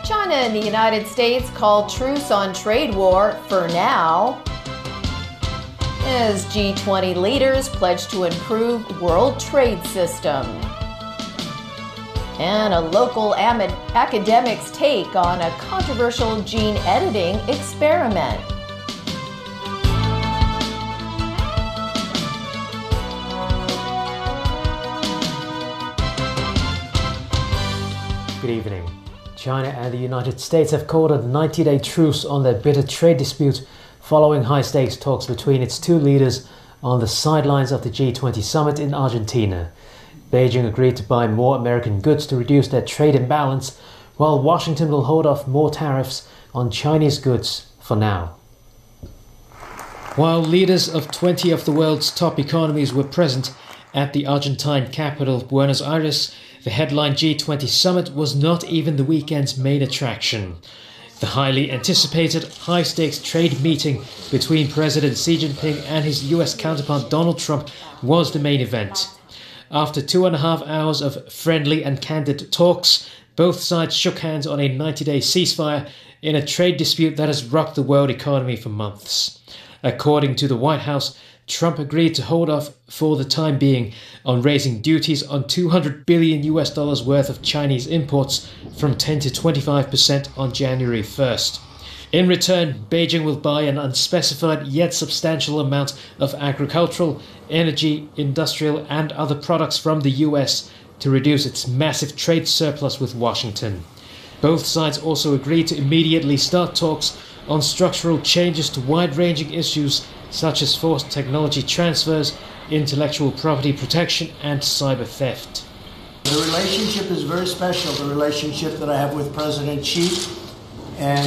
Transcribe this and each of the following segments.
China and the United States call truce on trade war for now, as G20 leaders pledge to improve world trade system. And a local academic's take on a controversial gene editing experiment. Good evening. China and the United States have called a 90-day truce on their bitter trade dispute following high-stakes talks between its two leaders on the sidelines of the G20 summit in Argentina. Beijing agreed to buy more American goods to reduce their trade imbalance, while Washington will hold off more tariffs on Chinese goods for now. While leaders of 20 of the world's top economies were present at the Argentine capital, Buenos Aires, the headline G20 summit was not even the weekend's main attraction. The highly anticipated high-stakes trade meeting between President Xi Jinping and his US counterpart Donald Trump was the main event. After 2.5 hours of friendly and candid talks, both sides shook hands on a 90-day ceasefire in a trade dispute that has rocked the world economy for months. According to the White House, Trump agreed to hold off for the time being on raising duties on $200 billion worth of Chinese imports from 10 to 25% on January 1st. In return, Beijing will buy an unspecified yet substantial amount of agricultural, energy, industrial and other products from the US to reduce its massive trade surplus with Washington. Both sides also agreed to immediately start talks on structural changes to wide-ranging issues such as forced technology transfers, intellectual property protection and cyber theft. The relationship is very special, the relationship that I have with President Xi, and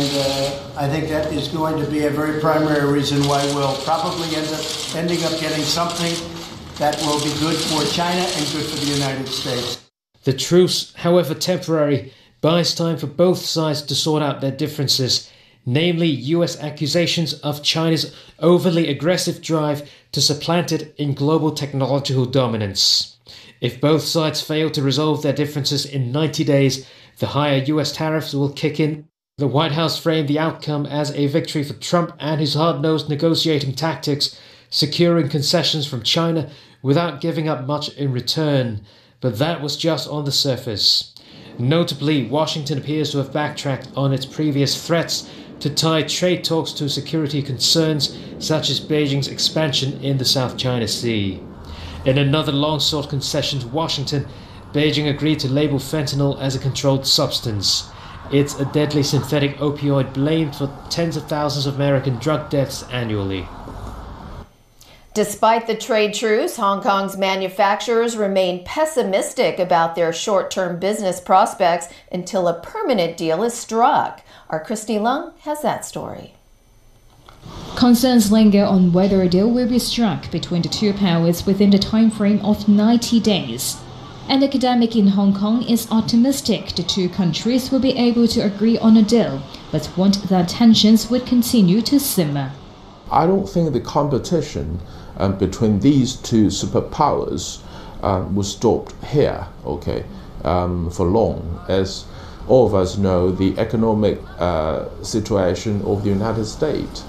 I think that is going to be a very primary reason why we'll probably ending up getting something that will be good for China and good for the United States. The truce, however temporary, buys time for both sides to sort out their differences, namely US accusations of China's overly aggressive drive to supplant it in global technological dominance. If both sides fail to resolve their differences in 90 days, the higher US tariffs will kick in. The White House framed the outcome as a victory for Trump and his hard-nosed negotiating tactics, securing concessions from China without giving up much in return. But that was just on the surface. Notably, Washington appears to have backtracked on its previous threats to tie trade talks to security concerns such as Beijing's expansion in the South China Sea. In another long-sought concession to Washington, Beijing agreed to label fentanyl as a controlled substance. It's a deadly synthetic opioid blamed for tens of thousands of American drug deaths annually. Despite the trade truce, Hong Kong's manufacturers remain pessimistic about their short-term business prospects until a permanent deal is struck. Our Christy Lung has that story. Concerns linger on whether a deal will be struck between the two powers within the time frame of 90 days. An academic in Hong Kong is optimistic the two countries will be able to agree on a deal, but warned that tensions would continue to simmer. I don't think the competition between these two superpowers will stop here, for long. As all of us know, the economic situation of the United States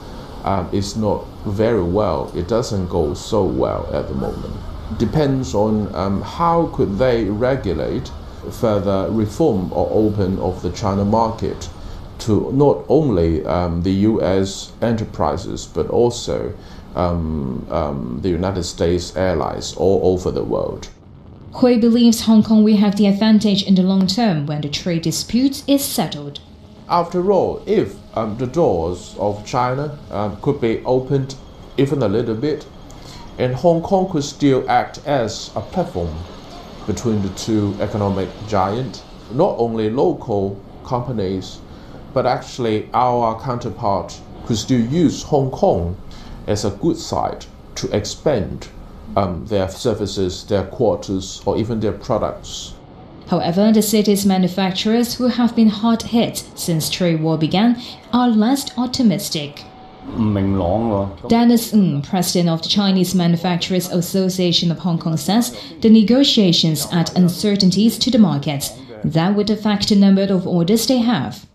is not very well. It doesn't go so well at the moment. Depends on how could they regulate further reform or open of the China market to not only the US enterprises but also the United States allies all over the world. Hui believes Hong Kong will have the advantage in the long term when the trade dispute is settled. After all, if the doors of China could be opened even a little bit, and Hong Kong could still act as a platform between the two economic giants, not only local companies, but actually our counterpart could still use Hong Kong as a good site to expand their services, their quarters, or even their products. However, the city's manufacturers, who have been hard hit since trade war began, are less optimistic. Dennis Ng, president of the Chinese Manufacturers Association of Hong Kong, says the negotiations add uncertainties to the market that would affect the number of orders they have.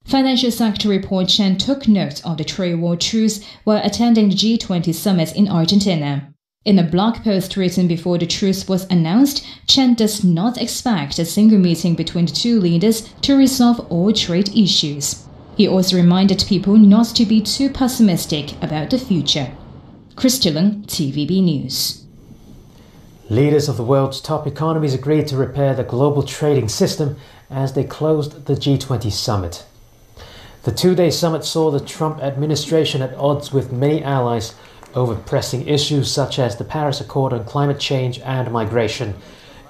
Financial Secretary Paul Chen took note of the trade war truce while attending the G20 summit in Argentina. In a blog post written before the truce was announced, Chen does not expect a single meeting between the two leaders to resolve all trade issues. He also reminded people not to be too pessimistic about the future. Christy Leung, TVB News. Leaders of the world's top economies agreed to repair the global trading system as they closed the G20 summit. The two-day summit saw the Trump administration at odds with many allies over pressing issues such as the Paris Accord on climate change and migration.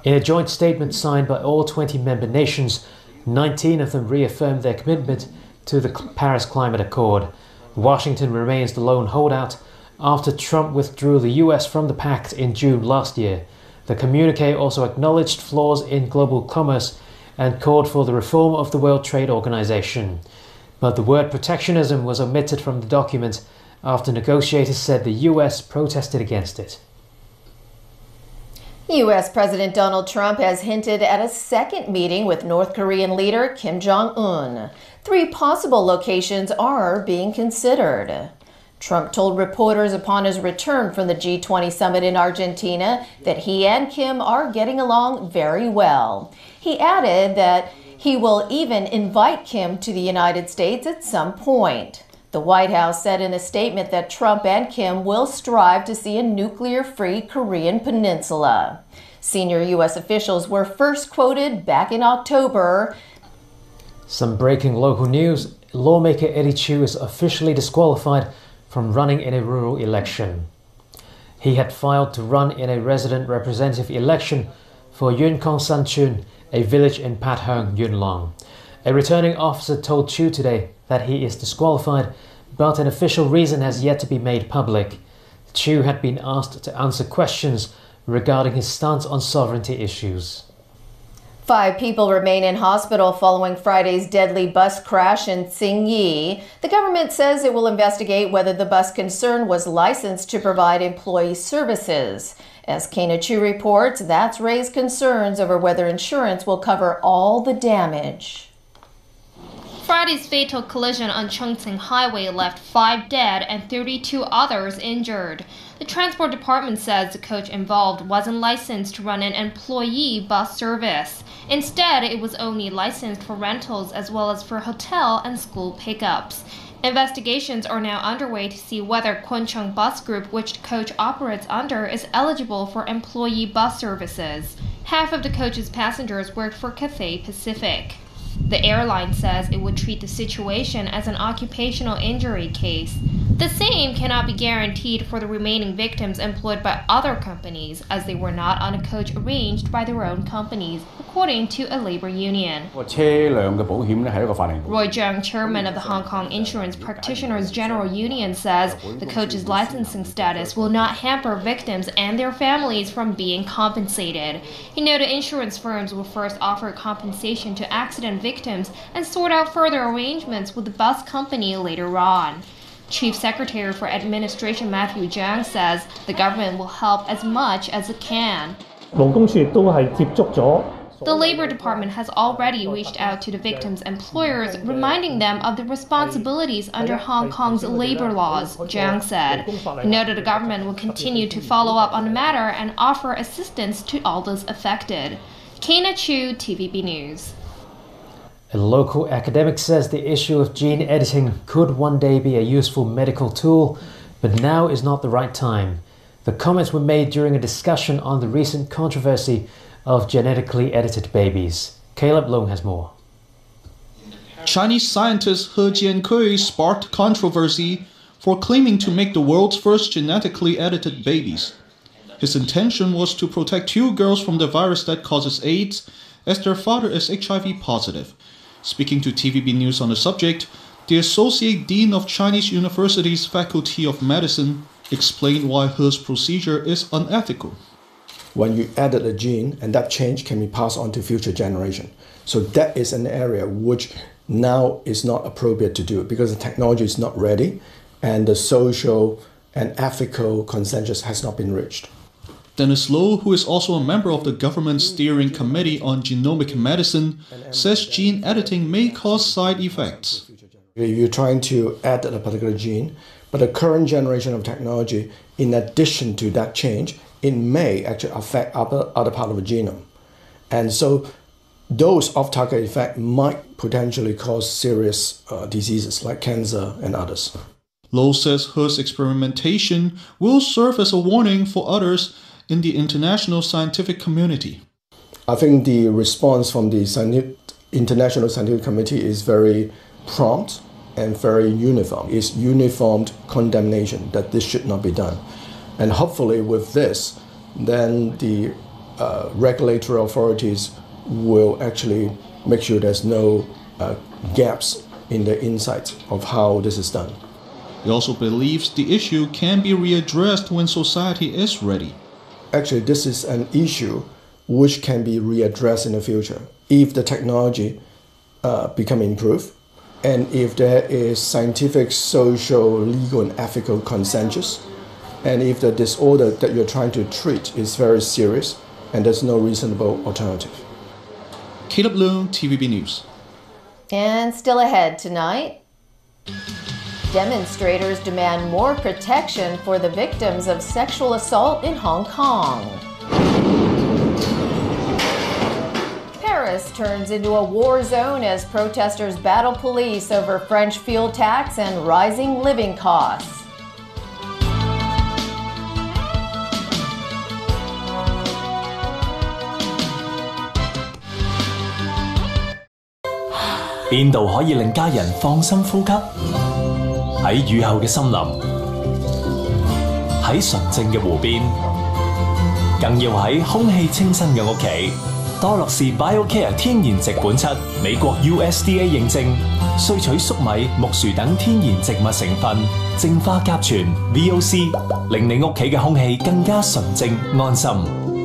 In a joint statement signed by all 20 member nations, 19 of them reaffirmed their commitment to the Paris Climate Accord. Washington remains the lone holdout after Trump withdrew the US from the pact in June last year. The communiqué also acknowledged flaws in global commerce and called for the reform of the World Trade Organization. But the word protectionism was omitted from the document after negotiators said the US protested against it. U.S. President Donald Trump has hinted at a second meeting with North Korean leader Kim Jong-un. 3 possible locations are being considered. Trump told reporters upon his return from the G20 summit in Argentina that he and Kim are getting along very well. He added that he will even invite Kim to the United States at some point. The White House said in a statement that Trump and Kim will strive to see a nuclear-free Korean peninsula. Senior U.S. officials were first quoted back in October. Some breaking local news. Lawmaker Eddie Chu is officially disqualified from running in a rural election. He had filed to run in a resident representative election for Yuen Kong San Chun, a village in Pat Hong, Yuen Long. A returning officer told Chu today that he is disqualified, but an official reason has yet to be made public. Chu had been asked to answer questions regarding his stance on sovereignty issues. 5 people remain in hospital following Friday's deadly bus crash in Xingyi. The government says it will investigate whether the bus concerned was licensed to provide employee services. As Kana Chu reports, that's raised concerns over whether insurance will cover all the damage. Friday's fatal collision on Chongqing Highway left 5 dead and 32 others injured. The Transport Department says the coach involved wasn't licensed to run an employee bus service. Instead, it was only licensed for rentals as well as for hotel and school pickups. Investigations are now underway to see whether Kwon Bus Group, which the coach operates under, is eligible for employee bus services. Half of the coach's passengers worked for Cathay Pacific. The airline says it would treat the situation as an occupational injury case. The same cannot be guaranteed for the remaining victims employed by other companies, as they were not on a coach arranged by their own companies, according to a labor union. Roy Zhang, chairman of the Hong Kong Insurance Practitioners General Union, says the coach's licensing status will not hamper victims and their families from being compensated. He noted insurance firms will first offer compensation to accident victims and sort out further arrangements with the bus company later on. Chief Secretary for Administration Matthew Zhang says the government will help as much as it can. The Labor Department has already reached out to the victims' employers, reminding them of the responsibilities under Hong Kong's labor laws, Zhang said. He noted the government will continue to follow up on the matter and offer assistance to all those affected. Kana Chu, TVB News. A local academic says the issue of gene editing could one day be a useful medical tool, but now is not the right time. The comments were made during a discussion on the recent controversy of genetically edited babies. Caleb Leung has more. Chinese scientist He Jiankui sparked controversy for claiming to make the world's first genetically edited babies. His intention was to protect 2 girls from the virus that causes AIDS, as their father is HIV positive. Speaking to TVB News on the subject, the Associate Dean of Chinese University's Faculty of Medicine explained why He's procedure is unethical. When you edit a gene, and that change can be passed on to future generation. So that is an area which now is not appropriate to do because the technology is not ready. and the social and ethical consensus has not been reached. Dennis Lo, who is also a member of the government steering committee on genomic medicine, says gene editing may cause side effects. You're trying to edit a particular gene, but the current generation of technology, in addition to that change, it may actually affect other part of the genome. And so those off-target effects might potentially cause serious diseases like cancer and others. Lo says He's experimentation will serve as a warning for others in the international scientific community. I think the response from the International Scientific Committee is very prompt and very uniform. It's uniformed condemnation that this should not be done. And hopefully with this, then the regulatory authorities will actually make sure there's no gaps in the insights of how this is done. He also believes the issue can be readdressed when society is ready. Actually, this is an issue which can be readdressed in the future if the technology become improved and if there is scientific, social, legal, and ethical consensus, and if the disorder that you're trying to treat is very serious and there's no reasonable alternative. Caleb Leung, TVB News. And still ahead tonight, demonstrators demand more protection for the victims of sexual assault in Hong Kong. Paris turns into a war zone as protesters battle police over French fuel tax and rising living costs. "邊度可以令家人放心呼吸？喺雨後嘅森林，喺純正嘅湖邊，更要喺空氣清新嘅屋企。多樂士 BioCare 天然直本漆，美國 USDA 認證，萃取粟米、木薯等天然植物成分，淨化甲醛 VOC， 令你屋企嘅空氣更加純正安心。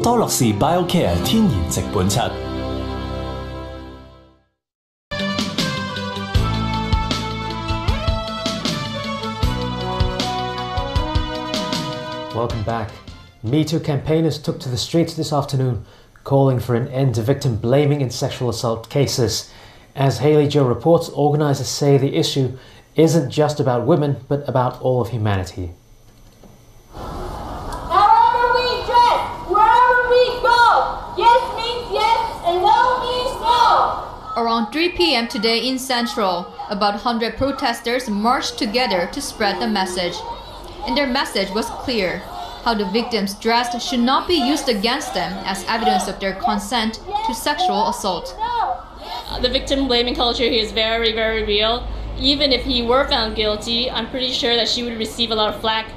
多樂士 BioCare 天然直本漆。Welcome back. Me Too campaigners took to the streets this afternoon, calling for an end to victim blaming in sexual assault cases. As Haley Joe reports, organisers say the issue isn't just about women, but about all of humanity. However we dress, wherever we go, yes means yes and no means no. Around 3 p.m. today in Central, about 100 protesters marched together to spread the message. And their message was clear: how the victims dressed should not be used against them as evidence of their consent to sexual assault. The victim blaming culture here is very, very real. Even if he were found guilty, I'm pretty sure that she would receive a lot of flack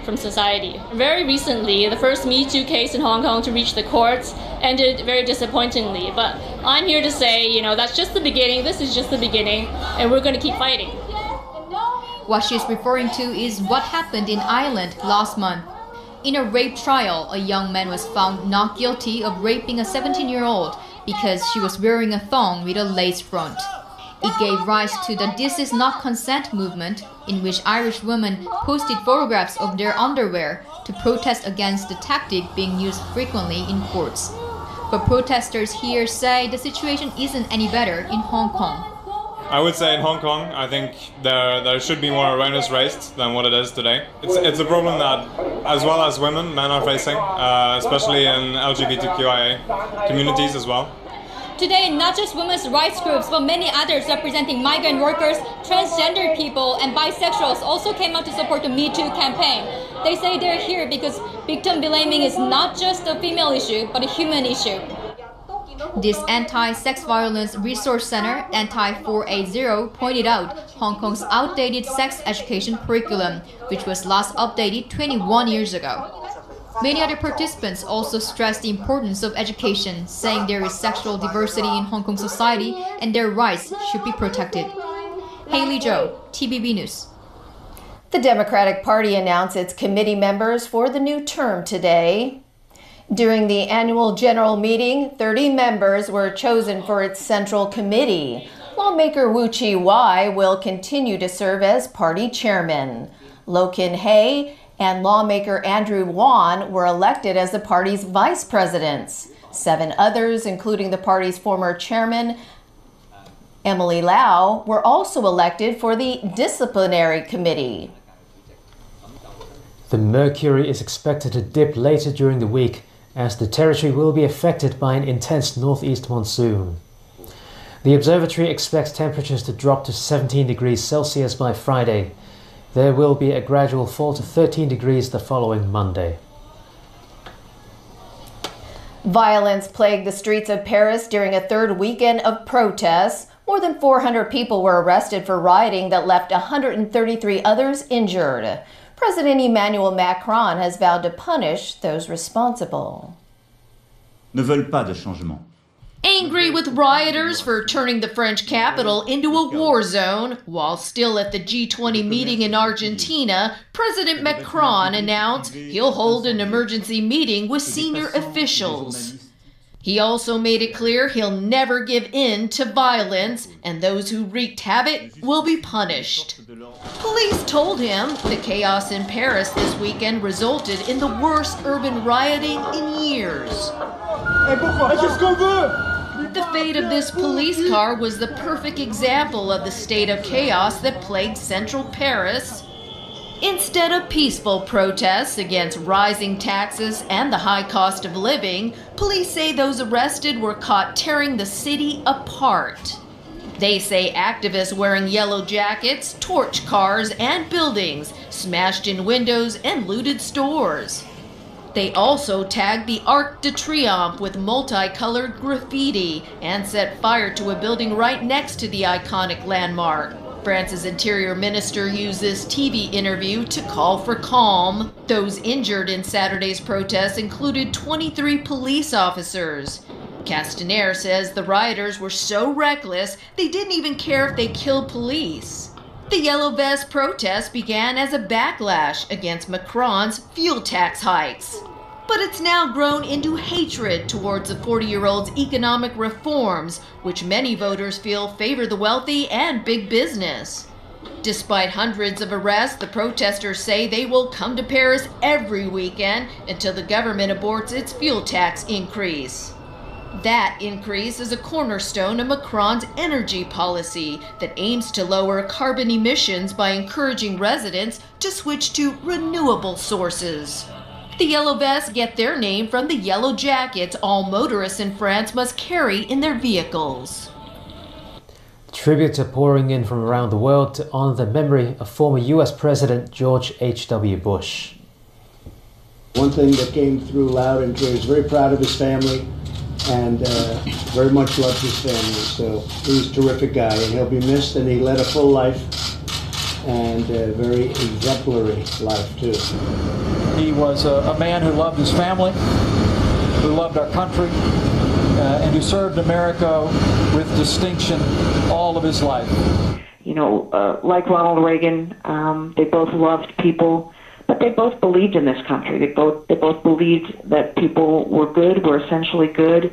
from society. Very recently, the first Me Too case in Hong Kong to reach the courts ended very disappointingly. But I'm here to say, that's just the beginning. This is just the beginning, and we're going to keep fighting. What she's referring to is what happened in Ireland last month. In a rape trial, a young man was found not guilty of raping a 17-year-old because she was wearing a thong with a lace front. It gave rise to the This Is Not Consent movement, in which Irish women posted photographs of their underwear to protest against the tactic being used frequently in courts. But protesters here say the situation isn't any better in Hong Kong. I would say in Hong Kong, I think there should be more awareness raised than what it is today. It's a problem that, as well as women, men are facing, especially in LGBTQIA communities as well. Today, not just women's rights groups, but many others representing migrant workers, transgender people, and bisexuals also came out to support the Me Too campaign. They say they're here because victim blaming is not just a female issue, but a human issue. This Anti-Sex Violence Resource Center, Anti-480, pointed out Hong Kong's outdated sex education curriculum, which was last updated 21 years ago. Many other participants also stressed the importance of education, saying there is sexual diversity in Hong Kong society and their rights should be protected. Haley Joe, TVB News. The Democratic Party announced its committee members for the new term today. During the annual general meeting, 30 members were chosen for its central committee. Lawmaker Wu Chi-wai will continue to serve as party chairman. Lo Kin-hei and lawmaker Andrew Wan were elected as the party's vice presidents. 7 others, including the party's former chairman, Emily Lau, were also elected for the disciplinary committee. The mercury is expected to dip later during the week as the territory will be affected by an intense northeast monsoon. The observatory expects temperatures to drop to 17 degrees Celsius by Friday. There will be a gradual fall to 13 degrees the following Monday. Violence plagued the streets of Paris during a third weekend of protests. More than 400 people were arrested for rioting that left 133 others injured. President Emmanuel Macron has vowed to punish those responsible. Ne veulent pas de changement. Angry with rioters for turning the French capital into a war zone, while still at the G20 meeting in Argentina, President Macron announced he'll hold an emergency meeting with senior officials. He also made it clear he'll never give in to violence, and those who wreaked havoc will be punished. Police told him the chaos in Paris this weekend resulted in the worst urban rioting in years. The fate of this police car was the perfect example of the state of chaos that plagued central Paris. Instead of peaceful protests against rising taxes and the high cost of living, police say those arrested were caught tearing the city apart. They say activists wearing yellow jackets torched cars and buildings, smashed in windows, and looted stores. They also tagged the Arc de Triomphe with multicolored graffiti and set fire to a building right next to the iconic landmark. France's interior minister used this TV interview to call for calm. Those injured in Saturday's protests included 23 police officers. Castaner says the rioters were so reckless they didn't even care if they killed police. The Yellow Vest protest began as a backlash against Macron's fuel tax hikes. But it's now grown into hatred towards the 40-year-old's economic reforms, which many voters feel favor the wealthy and big business. Despite hundreds of arrests, the protesters say they will come to Paris every weekend until the government aborts its fuel tax increase. That increase is a cornerstone of Macron's energy policy that aims to lower carbon emissions by encouraging residents to switch to renewable sources. The Yellow Vests get their name from the yellow jackets all motorists in France must carry in their vehicles. Tributes are pouring in from around the world to honor the memory of former US President George H.W. Bush. One thing that came through loud and clear, he's very proud of his family and very much loved his family. So he's a terrific guy and he'll be missed, and he led a full life and a very exemplary life too. He was a man who loved his family, who loved our country, and who served America with distinction all of his life. You know, like Ronald Reagan, they both loved people, but they both believed in this country. They both believed that people were good, were essentially good,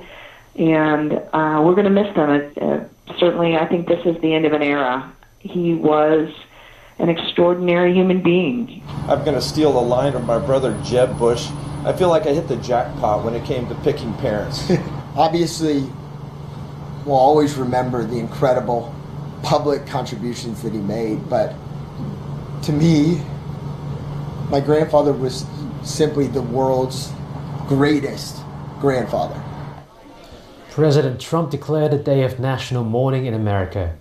and we're going to miss them. Certainly, I think this is the end of an era. He was an extraordinary human being. I'm going to steal a line from my brother Jeb Bush. I feel like I hit the jackpot when it came to picking parents. Obviously, we'll always remember the incredible public contributions that he made, but to me, my grandfather was simply the world's greatest grandfather. President Trump declared a day of national mourning in America.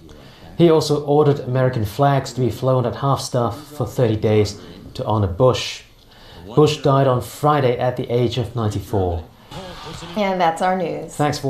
He also ordered American flags to be flown at half-staff for 30 days to honor Bush. Bush died on Friday at the age of 94. And that's our news. Thanks for